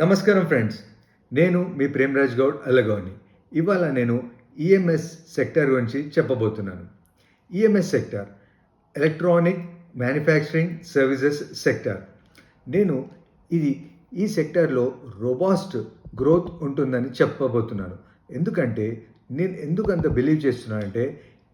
నమస్కారం ఫ్రెండ్స్. నేను మీ ప్రేమ్‌రాజ్ గౌడ్ అల్లగౌని. ఇవాళ నేను ఈఎంఎస్ సెక్టార్ గురించి చెప్పబోతున్నాను. EMS sector electronic manufacturing services sector. నేను ఇది ఈ సెక్టార్‌లో రోబాస్ట్ గ్రోత్ ఉంటుందని చెప్పబోతున్నాను. ఎందుకంటే నేను ఎందుకంత బిలీవ్ చేస్తున్నానంటే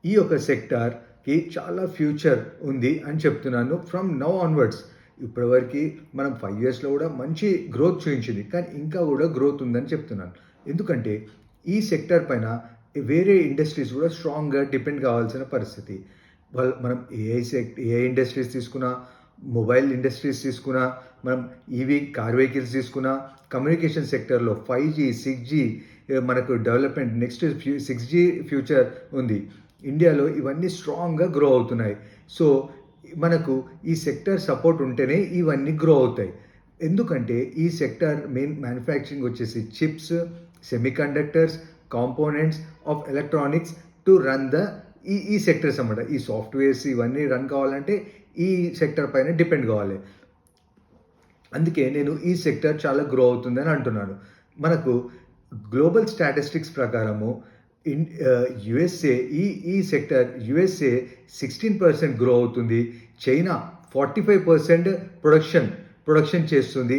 ఈ యొక్క సెక్టార్‌కి చాలా ఫ్యూచర్ ఉంది అని చెప్తున్నాను ఫ్రమ్ నౌ ఆన్వర్డ్స్. ఇప్పటివరకు మనం 5 ఇయర్స్లో కూడా మంచి గ్రోత్ చూపించింది, కానీ ఇంకా కూడా గ్రోత్ ఉందని చెప్తున్నాను. ఎందుకంటే ఈ సెక్టర్ పైన వేరే ఇండస్ట్రీస్ కూడా స్ట్రాంగ్గా డిపెండ్ కావాల్సిన పరిస్థితి. మనం ఏఐ ఇండస్ట్రీస్ తీసుకున్నా, మొబైల్ ఇండస్ట్రీస్ తీసుకున్నా, మనం ఈవీ కార్ వెహికల్స్ తీసుకున్నా, కమ్యూనికేషన్ సెక్టర్లో 5G 6G మనకు డెవలప్మెంట్ నెక్స్ట్ 6G ఫ్యూచర్ ఉంది. ఇండియాలో ఇవన్నీ స్ట్రాంగ్గా గ్రో అవుతున్నాయి. సో మనకు ఈ సెక్టర్ సపోర్ట్ ఉంటేనే ఇవన్నీ గ్రో అవుతాయి. ఎందుకంటే ఈ సెక్టర్ మెయిన్ మ్యానుఫ్యాక్చరింగ్ వచ్చేసి chips, semiconductors, components of electronics to run the ఈ సెక్టర్స్ అన్నమాట. ఈ సాఫ్ట్వేర్స్ ఇవన్నీ రన్ కావాలంటే ఈ సెక్టర్ పైన డిపెండ్ కావాలి. అందుకే నేను ఈ సెక్టర్ చాలా గ్రో అవుతుందని అంటున్నాను. మనకు గ్లోబల్ స్టాటిస్టిక్స్ ప్రకారము యుఎస్ఏ ఈ సెక్టర్ యుఎస్ఏ 16% గ్రో అవుతుంది. చైనా 45% ప్రొడక్షన్ చేస్తుంది.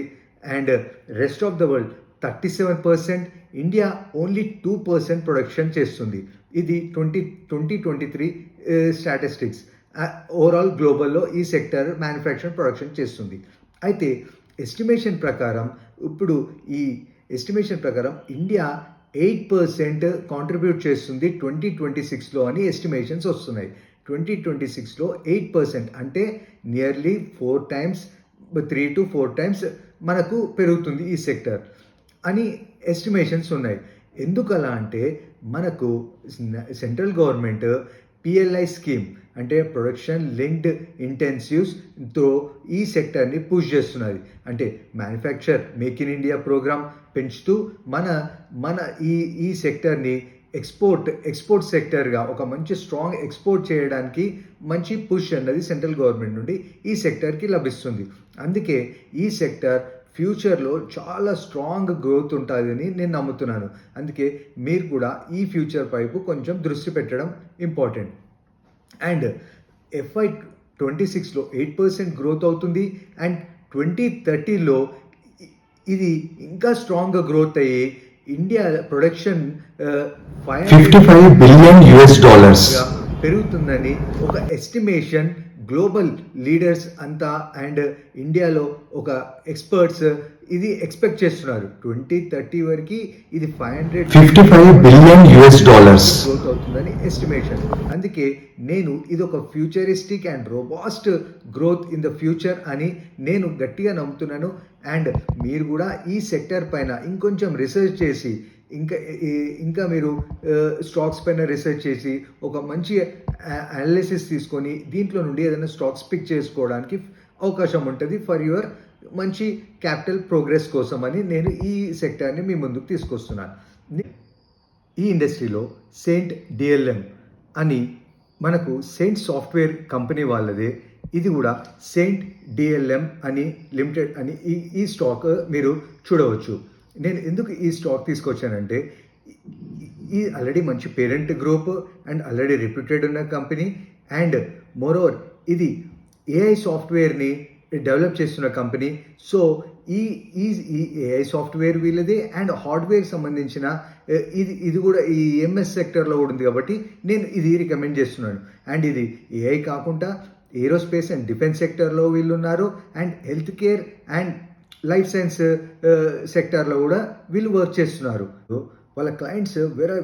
And rest of the world 37%, India only 2% production చేస్తుంది. ఇది 2023 స్టాటిస్టిక్స్. ఓవరాల్ గ్లోబల్లో ఈ సెక్టర్ మ్యానుఫ్యాక్చరింగ్ ప్రొడక్షన్ చేస్తుంది. అయితే ఎస్టిమేషన్ ప్రకారం ఇండియా 8% కాంట్రిబ్యూట్ చేస్తుంది 2026లో అని ఎస్టిమేషన్స్ వస్తున్నాయి. 2026లో 8% అంటే నియర్లీ 3 to 4 times మనకు పెరుగుతుంది ఈ సెక్టర్ అని ఎస్టిమేషన్స్ ఉన్నాయి. ఎందుకలా అంటే మనకు సెంట్రల్ గవర్నమెంట్ పిఎల్ఐ స్కీమ్ అంటే ప్రొడక్షన్ లింక్డ్ ఇంటెన్సివ్స్తో ఈ సెక్టర్ని పుష్ చేస్తున్నది. అంటే manufacture make in India program పెంచుతూ మన ఈ సెక్టర్ని ఎక్స్పోర్ట్ సెక్టర్గా ఒక మంచి స్ట్రాంగ్ ఎక్స్పోర్ట్ చేయడానికి మంచి పుష్ అన్నది సెంట్రల్ గవర్నమెంట్ నుండి ఈ సెక్టర్కి లభిస్తుంది. అందుకే ఈ సెక్టర్ ఫ్యూచర్లో చాలా స్ట్రాంగ్ గ్రోత్ ఉంటుందని నేను నమ్ముతున్నాను. అందుకే మీరు కూడా ఈ ఫ్యూచర్ వైపు కొంచెం దృష్టి పెట్టడం ఇంపార్టెంట్. అండ్ FY26లో 8% గ్రోత్ అవుతుంది. అండ్ 2030లో ఇది ఇంకా స్ట్రాంగ్గా గ్రోత్ అయ్యి ఇండియా ప్రొడక్షన్ $55 billion పెరుగుతుందని ఒక ఎస్టిమేషన్ గ్లోబల్ లీడర్స్ అంతా అండ్ ఇండియాలో ఒక ఎక్స్పర్ట్స్ ఇది ఎక్స్పెక్ట్ చేస్తున్నారు. 2030 వరకు ఇది $55 billion గ్రోత్ అవుతుందని ఎస్టిమేషన్. అందుకే నేను ఇది ఒక futuristic and robust growth in the future అని నేను గట్టిగా నమ్ముతున్నాను. అండ్ మీరు కూడా ఈ సెక్టర్ పైన ఇంకొంచెం రీసెర్చ్ చేసి ఇంకా మీరు స్టాక్స్ పైన రీసెర్చ్ చేసి ఒక మంచి అనాలిసిస్ తీసుకొని దీంట్లో నుండి ఏదైనా స్టాక్స్ పిక్ చేసుకోవడానికి అవకాశం ఉంటుంది ఫర్ యువర్ మంచి క్యాపిటల్ ప్రోగ్రెస్ కోసం అని నేను ఈ సెక్టర్ని మీ ముందుకు తీసుకొస్తున్నాను. ఈ ఇండస్ట్రీలో సెయింట్ డిఎల్ఎం అని మనకు సెయింట్ సాఫ్ట్వేర్ కంపెనీ వాళ్ళదే. ఇది కూడా సెయింట్ డిఎల్ఎం అని లిమిటెడ్ అని ఈ స్టాక్ మీరు చూడవచ్చు. నేను ఎందుకు ఈ స్టాక్ తీసుకొచ్చానంటే ఈ ఆల్రెడీ మంచి parent group and already reputed ఉన్న కంపెనీ. అండ్ మోరోవర్ ఇది ఏఐ సాఫ్ట్వేర్ని డెవలప్ చేస్తున్న కంపెనీ. సో ఈ ఏఐ సాఫ్ట్వేర్ వీళ్ళది అండ్ హార్డ్వేర్ సంబంధించిన ఇది కూడా ఈ ఎంఎస్ సెక్టర్లో కూడా ఉంది కాబట్టి నేను ఇది రికమెండ్ చేస్తున్నాను. అండ్ ఇది ఏఐ కాకుండా ఏరోస్పేస్ అండ్ డిఫెన్స్ సెక్టర్లో వీళ్ళు ఉన్నారు. And health care and life science సెక్టర్లో కూడా వీళ్ళు వర్క్ చేస్తున్నారు. వాళ్ళ clients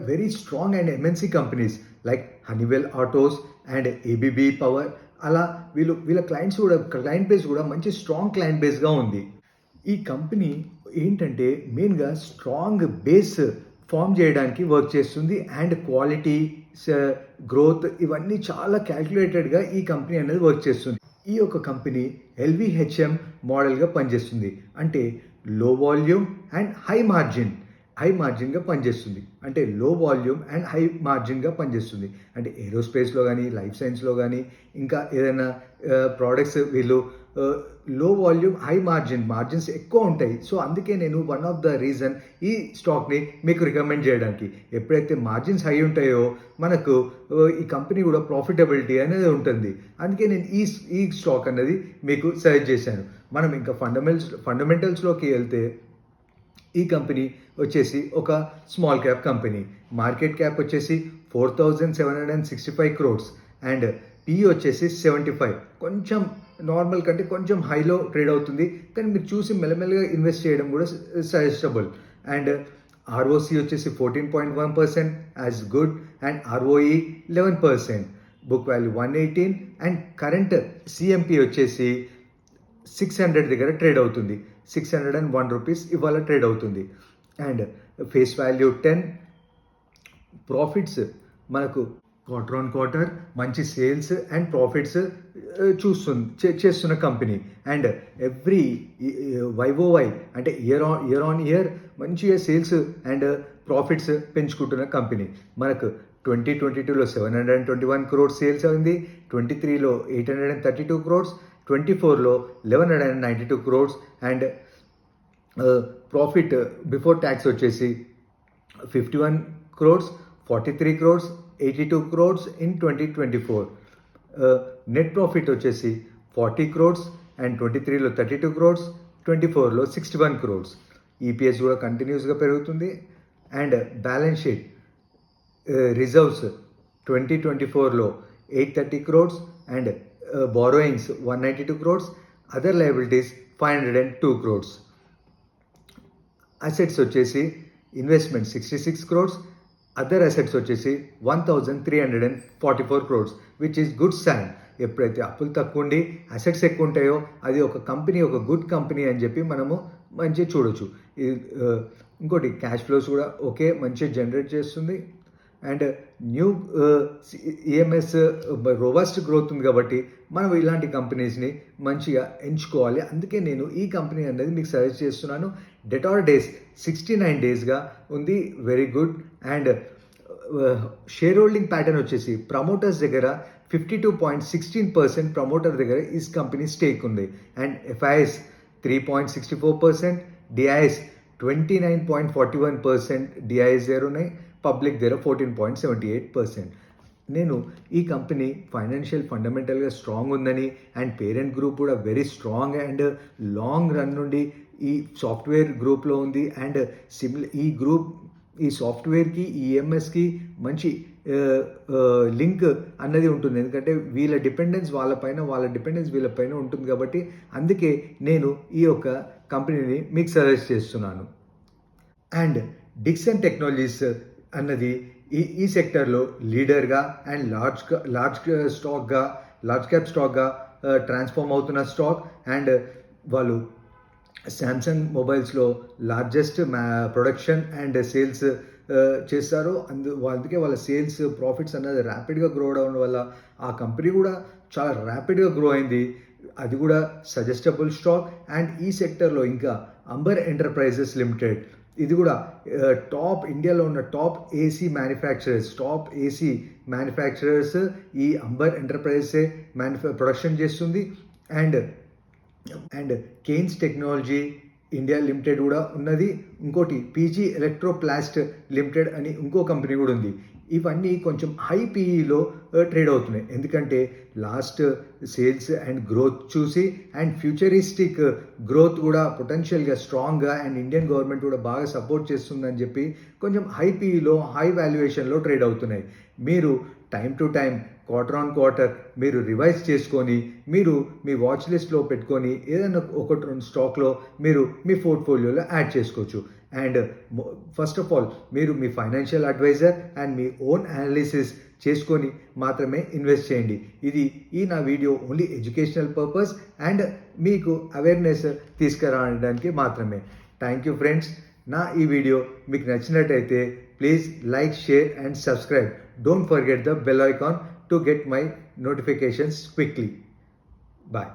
very strong and MNC companies like Honeywell autos and ABB power. అలా వీళ్ళ క్లయింట్స్ కూడా క్లయింట్ బేస్ కూడా మంచి స్ట్రాంగ్ క్లయింట్ బేస్గా ఉంది. ఈ కంపెనీ ఏంటంటే మెయిన్గా స్ట్రాంగ్ బేస్ ఫామ్ చేయడానికి వర్క్ చేస్తుంది. అండ్ క్వాలిటీ గ్రోత్ ఇవన్నీ చాలా క్యాల్కులేటెడ్గా ఈ కంపెనీ అనేది వర్క్ చేస్తుంది. ఈ యొక్క కంపెనీ LVHM మోడల్గా పనిచేస్తుంది. అంటే లో వాల్యూమ్ అండ్ హై మార్జిన్గా పనిచేస్తుంది. అంటే లో వాల్యూమ్ అండ్ హై మార్జిన్గా పనిచేస్తుంది. అంటే ఏరోస్పేస్లో కానీ లైఫ్ సైన్స్లో కానీ ఇంకా ఏదైనా ప్రోడక్ట్స్ వీళ్ళు లో వాల్యూమ్ హై మార్జిన్స్ ఎక్కువ ఉంటాయి. సో అందుకే నేను వన్ ఆఫ్ ద రీజన్ ఈ స్టాక్ని మీకు రికమెండ్ చేయడానికి. ఎప్పుడైతే మార్జిన్స్ హై ఉంటాయో మనకు ఈ కంపెనీ కూడా ప్రాఫిటబిలిటీ అనేది ఉంటుంది. అందుకే నేను ఈ స్టాక్ అనేది మీకు సజెస్ట్ చేశాను. మనం ఇంకా ఫండమెంటల్స్లోకి వెళ్తే ఈ కంపెనీ వచ్చేసి ఒక small cap company. Market cap వచ్చేసి 4,765 crores అండ్ పిఈ వచ్చేసి 75. కొంచెం నార్మల్ కంటే కొంచెం హైలో ట్రేడ్ అవుతుంది, కానీ మీరు చూసి మెల్లమెల్లగా ఇన్వెస్ట్ చేయడం కూడా సజెస్టబుల్. అండ్ ఆర్ఓసి వచ్చేసి 14.1% as good and ROE 11%. Book value 118 and current CMP వచ్చేసి 600 దగ్గర ట్రేడ్ అవుతుంది. 601 రూపీస్ ఇవాళ ట్రేడ్ అవుతుంది. And face value 10. ప్రాఫిట్స్ మనకు క్వార్టర్ ఆన్ క్వార్టర్ మంచి సేల్స్ అండ్ ప్రాఫిట్స్ చేస్తున్న కంపెనీ. అండ్ ఎవ్రీ వైఓవై అంటే ఇయర్ ఆన్ ఇయర్ మంచిగా సేల్స్ అండ్ ప్రాఫిట్స్ పెంచుకుంటున్న కంపెనీ. మనకు 2022లో 721 crores సేల్స్ అయింది, 23లో 832 crores, 24లో 1192 crores and profit before tax వచ్చేసి 51 crores, 43 crores, 82 crores in 2024. Net profit వచ్చేసి 40 crores అండ్ 23లో 32 crores, 24లో 61 crores. ఈపీఎస్ కూడా కంటిన్యూస్గా పెరుగుతుంది. అండ్ బ్యాలెన్స్ షీట్ రిజర్వ్స్ 2024లో 830 crores and borrowings 192 crores, other liabilities 502 crores. Assets వచ్చేసి ఇన్వెస్ట్మెంట్ 66 crores, అదర్ అసెట్స్ వచ్చేసి 1,344 crores, which is good sign. ఎప్పుడైతే అప్పులు తక్కువ ఉండి అసెట్స్ ఎక్కువ ఉంటాయో అది ఒక కంపెనీ ఒక గుడ్ కంపెనీ అని చెప్పి మనము మంచిగా చూడొచ్చు. ఇంకోటి క్యాష్ ఫ్లోస్ కూడా ఓకే మంచిగా జనరేట్ చేస్తుంది. And new EMS robust growth ఉంది కాబట్టి మనం ఇలాంటి కంపెనీస్ని మంచిగా ఎంచుకోవాలి. అందుకే నేను ఈ కంపెనీ అనేది మీకు సజెస్ట్ చేస్తున్నాను. డెటార్ డేస్ 69 daysగా ఉంది, very good. And share holding pattern వచ్చేసి ప్రమోటర్స్ దగ్గర 52.16% ప్రమోటర్ దగ్గర ఈ కంపెనీ స్టేక్ ఉంది. అండ్ ఎఫ్ఐఎస్ 3.64%, డిఐఎస్ 29.41% డిఐఎస్ దగ్గర ఉన్నాయి, పబ్లిక్ దగ్గర 14.78%. నేను ఈ కంపెనీ ఫైనాన్షియల్ ఫండమెంటల్గా స్ట్రాంగ్ ఉందని అండ్ పేరెంట్ గ్రూప్ కూడా very strong and long run నుండి ఈ సాఫ్ట్వేర్ గ్రూప్లో ఉంది. అండ్ ఈ సాఫ్ట్వేర్కి ఈఎంఎస్కి మంచి లింక్ అన్నది ఉంటుంది, ఎందుకంటే వీళ్ళ డిపెండెన్స్ వాళ్ళ డిపెండెన్స్ వీళ్ళపైన ఉంటుంది. కాబట్టి అందుకే నేను ఈ యొక్క కంపెనీని మీకు సజెస్ట్ చేస్తున్నాను. అండ్ డిక్సన్ టెక్నాలజీస్ అన్నది ఈ సెక్టర్లో లీడర్గా అండ్ లార్జ్ క్యాప్ స్టాక్గా ట్రాన్స్ఫార్మ్ అవుతున్న స్టాక్. అండ్ వాళ్ళు శాంసంగ్ మొబైల్స్లో లార్జెస్ట్ ప్రొడక్షన్ అండ్ సేల్స్ చేస్తారు. అందుకే వాళ్ళ సేల్స్ ప్రాఫిట్స్ అన్నది ర్యాపిడ్గా గ్రో అవడం వల్ల ఆ కంపెనీ కూడా చాలా ర్యాపిడ్గా గ్రో అయింది. అది కూడా సజెస్టబుల్ స్టాక్. అండ్ ఈ సెక్టర్లో ఇంకా అంబర్ ఎంటర్ప్రైజెస్ లిమిటెడ్, ఇది కూడా ఇండియాలో ఉన్న టాప్ ఏసీ మ్యానుఫ్యాక్చరర్స్ ఈ అంబర్ ఎంటర్ప్రైజెసే ప్రొడక్షన్ చేస్తుంది. And Kaynes technology India limited కూడా ఉన్నది. ఇంకోటి పీజీ ఎలక్ట్రోప్లాస్ట్ లిమిటెడ్ అని ఇంకో కంపెనీ కూడా ఉంది. ఇవన్నీ కొంచెం హై పీఈలో ట్రేడ్ అవుతున్నాయి, ఎందుకంటే లాస్ట్ సేల్స్ అండ్ గ్రోత్ చూసి అండ్ ఫ్యూచరిస్టిక్ గ్రోత్ కూడా పొటెన్షియల్గా స్ట్రాంగ్గా అండ్ ఇండియన్ గవర్నమెంట్ కూడా బాగా సపోర్ట్ చేస్తుందని చెప్పి కొంచెం హై పీఈలో హై వాల్యుయేషన్లో ట్రేడ్ అవుతున్నాయి. మీరు time to time quarter on quarter మీరు రివైజ్ చేసుకొని మీరు మీ వాచ్ లిస్ట్లో పెట్టుకొని ఏదైనా ఒకటి రెండు స్టాక్లో మీరు మీ పోర్ట్ఫోలియోలో యాడ్ చేసుకోవచ్చు. అండ్ ఫస్ట్ ఆఫ్ ఆల్ మీరు మీ ఫైనాన్షియల్ అడ్వైజర్ అండ్ మీ ఓన్ అనాలిసిస్ చేసుకొని మాత్రమే ఇన్వెస్ట్ చేయండి. ఈ నా video only educational purpose and మీకు అవేర్నెస్ తీసుకురావడానికి మాత్రమే. Thank you friends. నా ఈ వీడియో మీకు నచ్చినట్టయితే please like, share and subscribe. Don't forget the bell icon to get my notifications quickly. Bye.